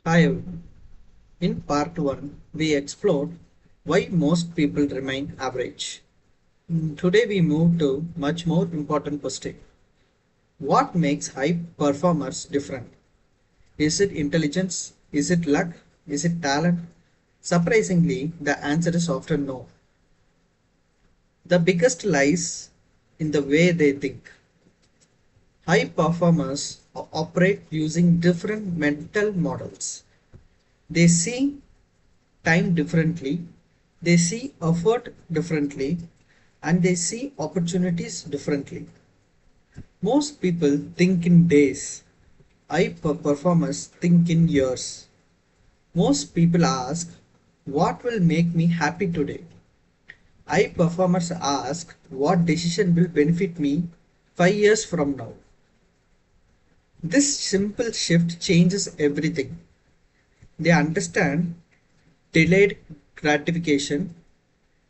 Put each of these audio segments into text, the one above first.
Hi everyone. In part 1, we explored why most people remain average. Today we move to much more important question. What makes high performers different? Is it intelligence? Is it luck? Is it talent? Surprisingly, the answer is often no. The biggest lies in the way they think. High performers operate using different mental models. They see time differently, they see effort differently, and they see opportunities differently. Most people think in days, high performers think in years. Most people ask, what will make me happy today? High performers ask, what decision will benefit me 5 years from now? This simple shift changes everything. They understand delayed gratification.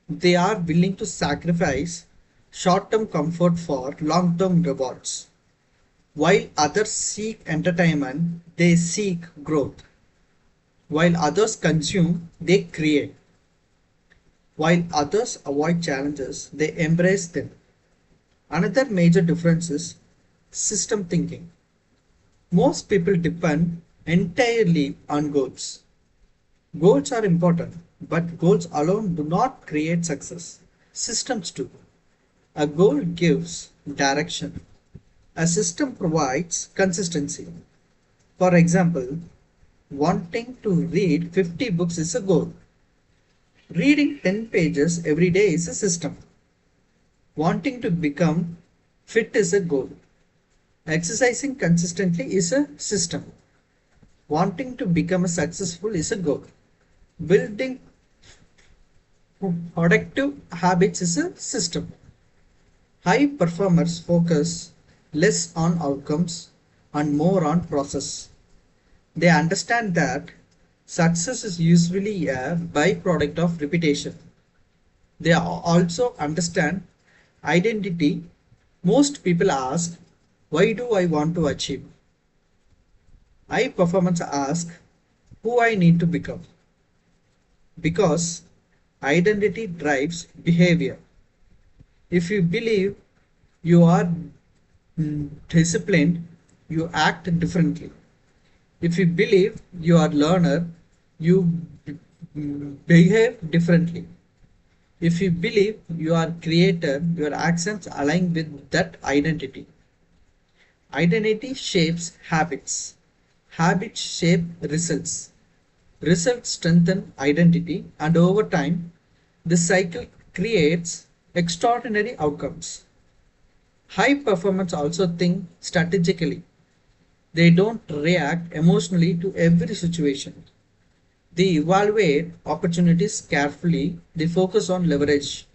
They are willing to sacrifice short term comfort for long term rewards. While others seek entertainment, they seek growth. While others consume, they create. While others avoid challenges, they embrace them. Another major difference is system thinking. Most people depend entirely on goals. Goals are important, but goals alone do not create success. Systems do. A goal gives direction. A system provides consistency. For example, wanting to read 50 books is a goal. Reading 10 pages every day is a system. Wanting to become fit is a goal. Exercising consistently is a system. Wanting to become successful is a goal. Building productive habits is a system. High performers focus less on outcomes and more on process. They understand that success is usually a byproduct of repetition. They also understand identity. Most people ask, why do I want to achieve? High performance ask, who I need to become. Because identity drives behavior. If you believe you are disciplined, you act differently. If you believe you are learner, you behave differently. If you believe you are creator, your actions align with that identity. Identity shapes habits. Habits shape results. Results strengthen identity, and over time, this cycle creates extraordinary outcomes. High performance also think strategically. They don't react emotionally to every situation. They evaluate opportunities carefully. They focus on leverage.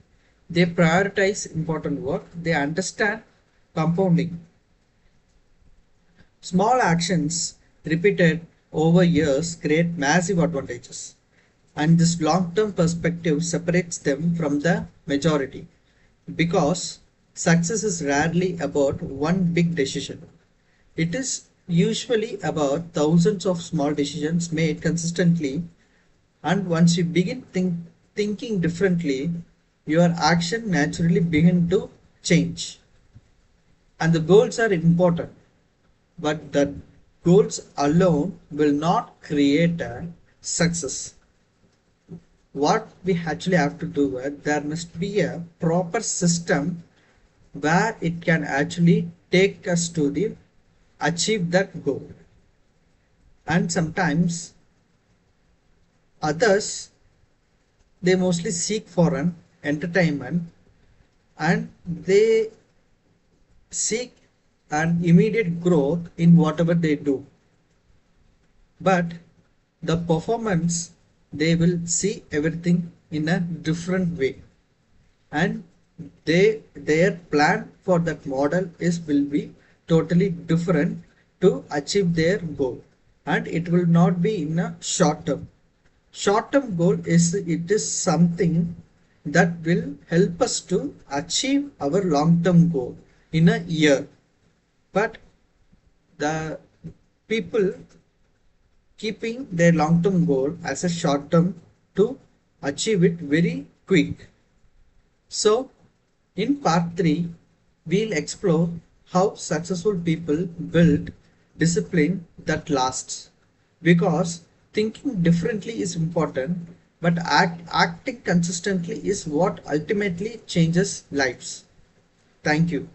They prioritize important work. They understand compounding. Small actions repeated over years create massive advantages. And this long term perspective separates them from the majority because success is rarely about one big decision. It is usually about thousands of small decisions made consistently, and once you begin thinking differently, your action naturally begin to change. And the goals are important, but the goals alone will not create a success. What we actually have to do is there must be a proper system where it can actually take us to the achieve that goal. And sometimes others, they mostly seek for an entertainment, and they seek an immediate growth in whatever they do, but the performance, they will see everything in a different way, and their plan for that model is will be totally different to achieve their goal, and it will not be in a short term. Short term goal is, it is something that will help us to achieve our long term goal in a year. But the people, keeping their long-term goal as a short-term to achieve it very quick. So, in part 3, we'll explore how successful people build discipline that lasts. Because thinking differently is important, but acting consistently is what ultimately changes lives. Thank you.